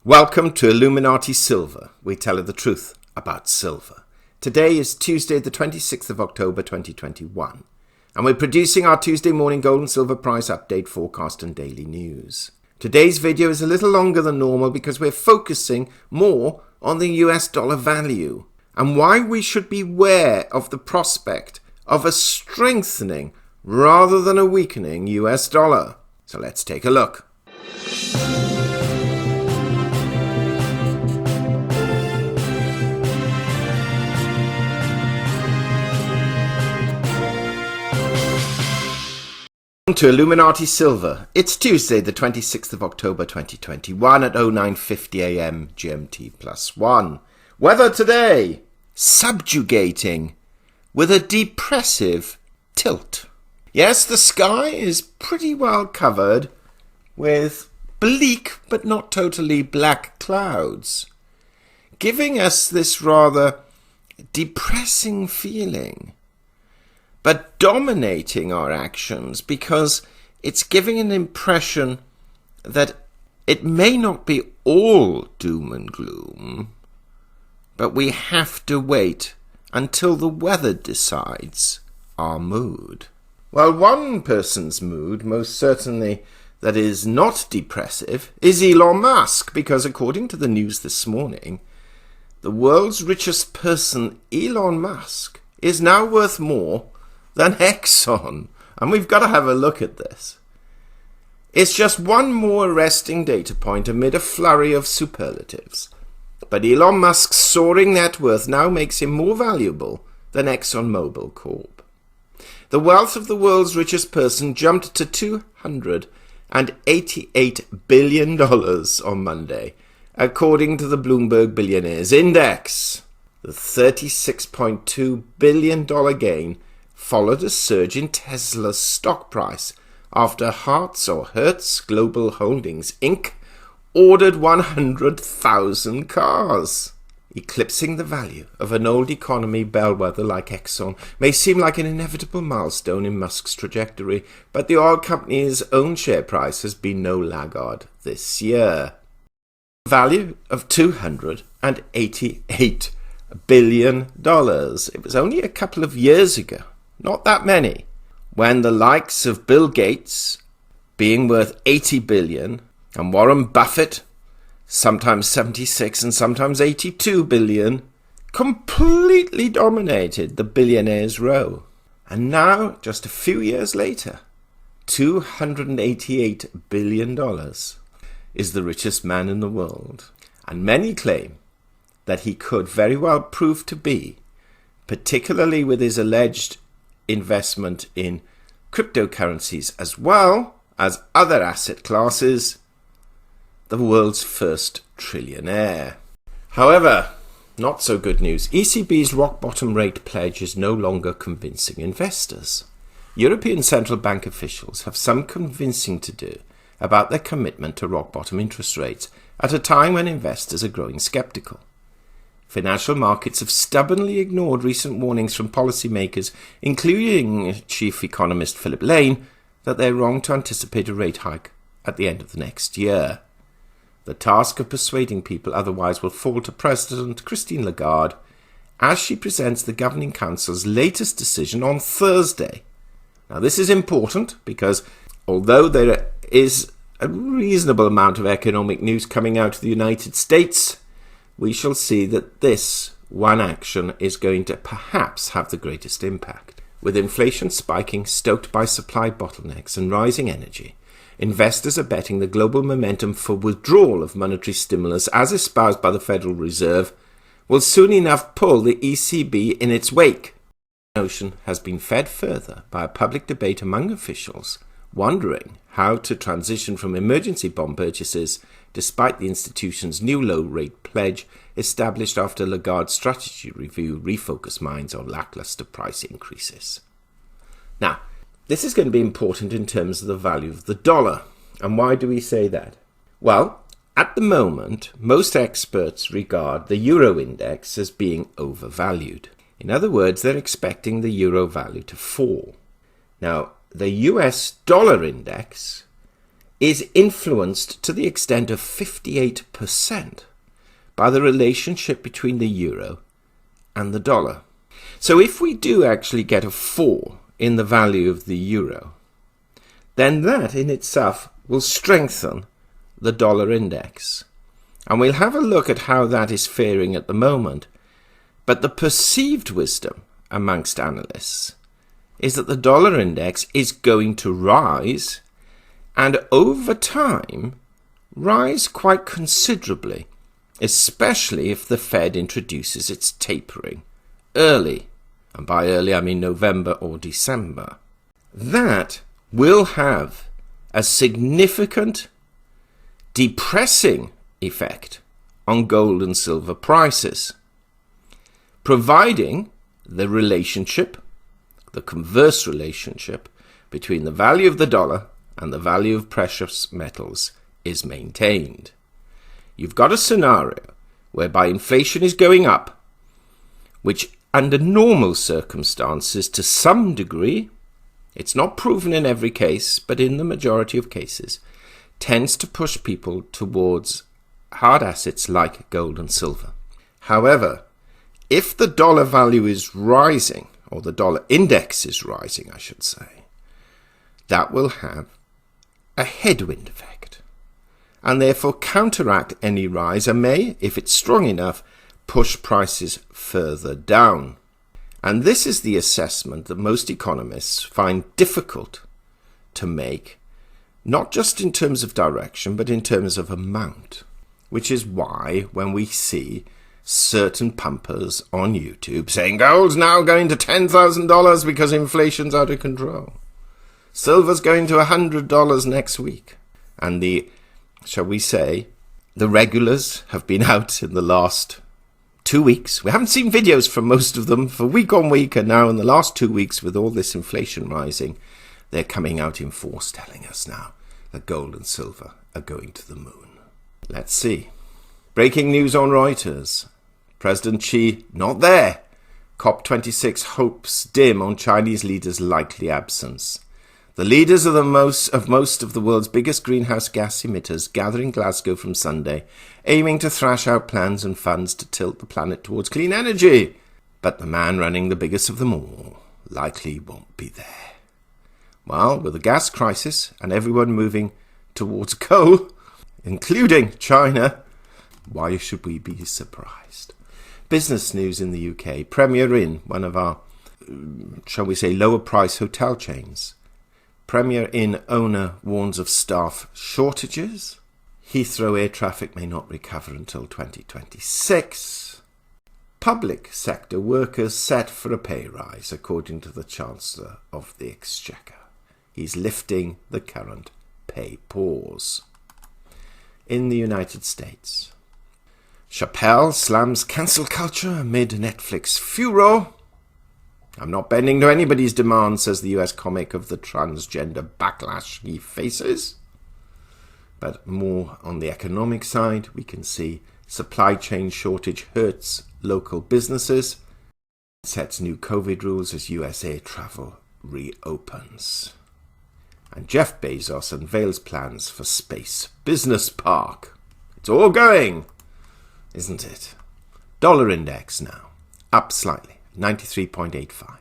Welcome to Illuminati Silver. We tell you the truth about silver. Today is Tuesday, the 26th of October 2021, and we're producing our Tuesday morning gold and silver price update, forecast and daily news. Today's video is a little longer than normal because we're focusing more on the US dollar value and why we should be wary of the prospect of a strengthening rather than a weakening US dollar. So let's take a look. To Illuminati Silver. It's Tuesday, the 26th of October 2021 at 09:50 a.m. GMT +1. Weather today, subjugating with a depressive tilt. Yes, the sky is pretty well covered with bleak but not totally black clouds, giving us this rather depressing feeling, but dominating our actions because it's giving an impression that it may not be all doom and gloom, but we have to wait until the weather decides our mood. Well, one person's mood, most certainly that is not depressive, is Elon Musk, because according to the news this morning, the world's richest person, Elon Musk, is now worth more than Exxon, and we've got to have a look at this. It's just one more arresting data point amid a flurry of superlatives, but Elon Musk's soaring net worth now makes him more valuable than ExxonMobil Corp. The wealth of the world's richest person jumped to $288 billion on Monday, according to the Bloomberg Billionaires Index. The $36.2 billion gain followed a surge in Tesla's stock price after Hertz Global Holdings Inc. ordered 100,000 cars. Eclipsing the value of an old economy bellwether like Exxon may seem like an inevitable milestone in Musk's trajectory, but the oil company's own share price has been no laggard this year. Value of $288 billion. It was only a couple of years ago, not that many, when the likes of Bill Gates being worth $80 billion and Warren Buffett, sometimes 76 and sometimes 82 billion, completely dominated the billionaires' row. And now, just a few years later, $288 billion is the richest man in the world. And many claim that he could very well prove to be, particularly with his alleged investment in cryptocurrencies as well as other asset classes, the world's first trillionaire. However, not so good news. ECB's rock-bottom rate pledge is no longer convincing investors. European Central Bank officials have some convincing to do about their commitment to rock-bottom interest rates at a time when investors are growing sceptical. Financial markets have stubbornly ignored recent warnings from policymakers, including Chief Economist Philip Lane, that they're wrong to anticipate a rate hike at the end of the next year. The task of persuading people otherwise will fall to President Christine Lagarde as she presents the Governing Council's latest decision on Thursday. Now, this is important because although there is a reasonable amount of economic news coming out of the United States, we shall see that this one action is going to perhaps have the greatest impact. With inflation spiking, stoked by supply bottlenecks and rising energy, investors are betting the global momentum for withdrawal of monetary stimulus, as espoused by the Federal Reserve, will soon enough pull the ECB in its wake. The notion has been fed further by a public debate among officials wondering how to transition from emergency bond purchases despite the institution's new low-rate pledge established after Lagarde's strategy review refocused minds on lackluster price increases. Now, this is going to be important in terms of the value of the dollar. And why do we say that? Well, at the moment, most experts regard the euro index as being overvalued. In other words, they're expecting the euro value to fall. Now, the US dollar index is influenced to the extent of 58% by the relationship between the euro and the dollar. So if we do actually get a fall in the value of the euro, then that in itself will strengthen the dollar index. And we'll have a look at how that is faring at the moment. But the perceived wisdom amongst analysts is that the dollar index is going to rise, and over time rise quite considerably, especially if the Fed introduces its tapering early, and by early I mean November or December. That will have a significant depressing effect on gold and silver prices, providing the relationship, the converse relationship between the value of the dollar and the value of precious metals is maintained. You've got a scenario whereby inflation is going up, which under normal circumstances to some degree, it's not proven in every case, but in the majority of cases, tends to push people towards hard assets like gold and silver. However, if the dollar value is rising, or the dollar index is rising, I should say, that will have a headwind effect, and therefore counteract any rise and may, if it's strong enough, push prices further down. And this is the assessment that most economists find difficult to make, not just in terms of direction, but in terms of amount, which is why when we see certain pumpers on YouTube saying gold's now going to $10,000 because inflation's out of control, silver's going to $100 next week, and the, shall we say, the regulars have been out in the last 2 weeks. We haven't seen videos from most of them for week on week, and now in the last 2 weeks with all this inflation rising, they're coming out in force telling us now that gold and silver are going to the moon. Let's see. Breaking news on Reuters. President Xi not there. COP26 hopes dim on Chinese leaders' likely absence. The leaders of most of the world's biggest greenhouse gas emitters gather in Glasgow from Sunday, aiming to thrash out plans and funds to tilt the planet towards clean energy. But the man running the biggest of them all likely won't be there. Well, with the gas crisis and everyone moving towards coal, including China, why should we be surprised? Business news in the UK. Premier Inn, one of our, shall we say, lower price hotel chains. Premier Inn owner warns of staff shortages. Heathrow air traffic may not recover until 2026. Public sector workers set for a pay rise, according to the Chancellor of the Exchequer. He's lifting the current pay pause. In the United States, Chappelle slams cancel culture amid Netflix furor. I'm not bending to anybody's demand, says the US comic, of the transgender backlash he faces. But more on the economic side, we can see supply chain shortage hurts local businesses, sets new COVID rules as US air travel reopens. And Jeff Bezos unveils plans for space business park. It's all going, isn't it? Dollar index now, up slightly, 93.85.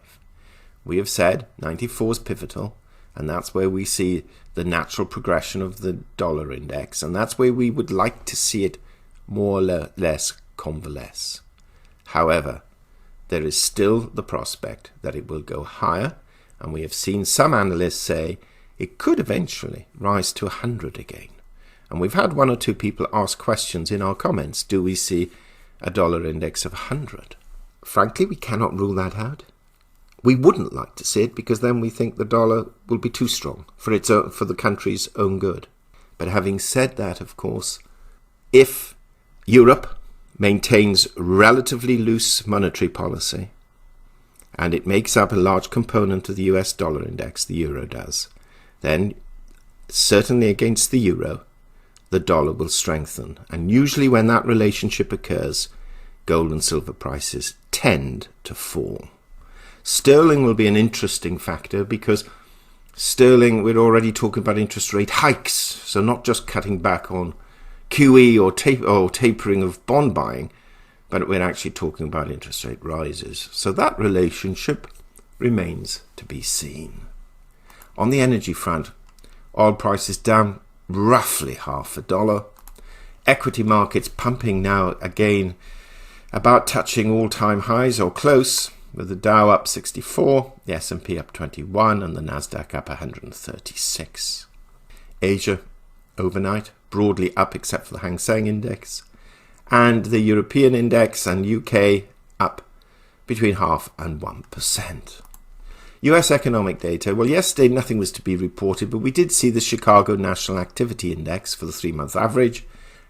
We have said 94 is pivotal, and that's where we see the natural progression of the dollar index, and that's where we would like to see it more or less convalesce. However, there is still the prospect that it will go higher, and we have seen some analysts say it could eventually rise to 100 again. And we've had one or two people ask questions in our comments, do we see a dollar index of 100? Frankly, we cannot rule that out. We wouldn't like to see it because then we think the dollar will be too strong for the country's own good. But having said that, of course, if Europe maintains relatively loose monetary policy, and it makes up a large component of the US dollar index, the euro does, then certainly against the euro, the dollar will strengthen. And usually when that relationship occurs, gold and silver prices tend to fall. Sterling will be an interesting factor because Sterling, we're already talking about interest rate hikes, so not just cutting back on QE or tapering of bond buying, but we're actually talking about interest rate rises. So that relationship remains to be seen. On the energy front, oil prices down roughly $0.50. Equity markets pumping now again, about touching all-time highs or close, with the Dow up 64, the S&P up 21, and the Nasdaq up 136. Asia, overnight, broadly up except for the Hang Seng Index, and the European Index and UK up between 0.5% and 1%. US economic data, well, yesterday nothing was to be reported, but we did see the Chicago National Activity Index for the 3-month average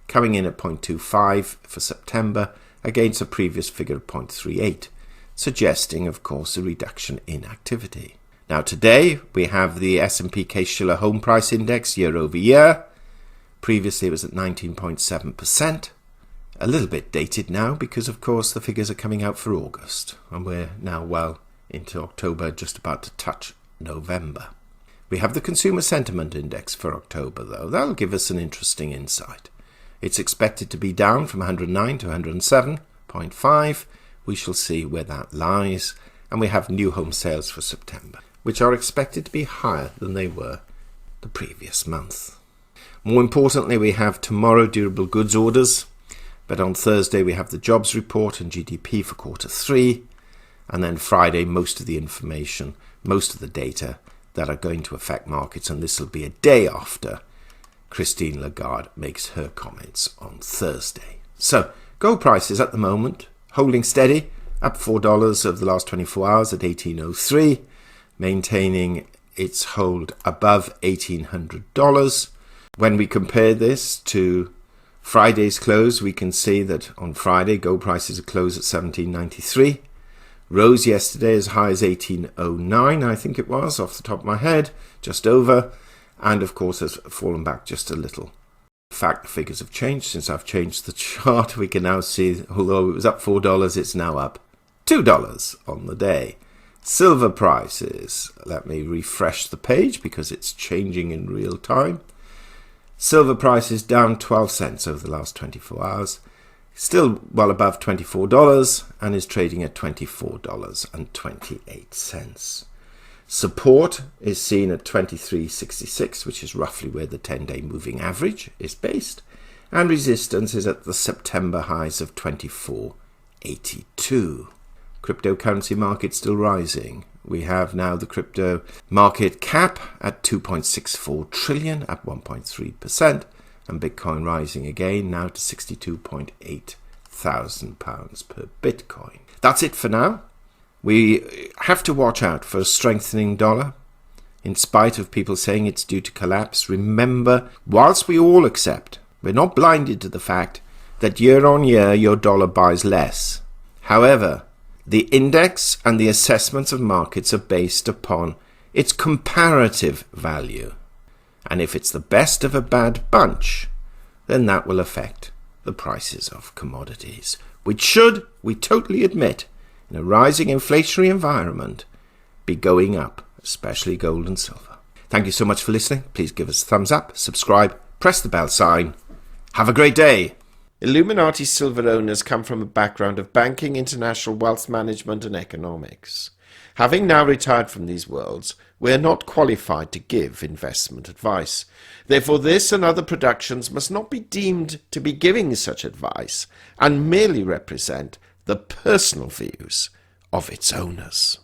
coming in at 0.25 for September against a previous figure of 0.38. Suggesting, of course, a reduction in activity. Now today we have the S&P Case-Shiller Home Price Index year over year. Previously it was at 19.7%. A little bit dated now because, of course, the figures are coming out for August. And we're now well into October, just about to touch November. We have the Consumer Sentiment Index for October, though. That'll give us an interesting insight. It's expected to be down from 109 to 107.5. We shall see where that lies. And we have new home sales for September, which are expected to be higher than they were the previous month. More importantly, we have tomorrow durable goods orders, but on Thursday we have the jobs report and GDP for quarter 3, and then Friday most of the information, most of the data that are going to affect markets, and this will be a day after Christine Lagarde makes her comments on Thursday. So, gold prices at the moment holding steady, up $4 over the last 24 hours at $1,803, maintaining its hold above $1,800. When we compare this to Friday's close, we can see that on Friday, gold prices are closed at $1,793. Rose yesterday as high as $1,809, I think it was, off the top of my head, just over, and of course has fallen back just a little. In fact, the figures have changed since I've changed the chart. We can now see, although it was up $4, it's now up $2 on the day. Silver prices, let me refresh the page because it's changing in real time. Silver prices down 12 cents over the last 24 hours. Still well above $24 and is trading at $24.28. Support is seen at 23.66, which is roughly where the 10-day moving average is based, and resistance is at the September highs of 24.82. Cryptocurrency market still rising. We have now the crypto market cap at 2.64 trillion, up 1.3%, and Bitcoin rising again now to 62.8 thousand pounds per Bitcoin. That's it for now. We have to watch out for a strengthening dollar. In spite of people saying it's due to collapse, remember, whilst we all accept, we're not blinded to the fact that year on year your dollar buys less. However, the index and the assessments of markets are based upon its comparative value. And if it's the best of a bad bunch, then that will affect the prices of commodities, which should, we totally admit, in a rising inflationary environment, be going up, especially gold and silver. Thank you so much for listening. Please give us a thumbs up, subscribe, press the bell sign. Have a great day. Illuminati silver owners come from a background of banking, international wealth management and economics. Having now retired from these worlds, we are not qualified to give investment advice. Therefore, this and other productions must not be deemed to be giving such advice and merely represent the personal views of its owners.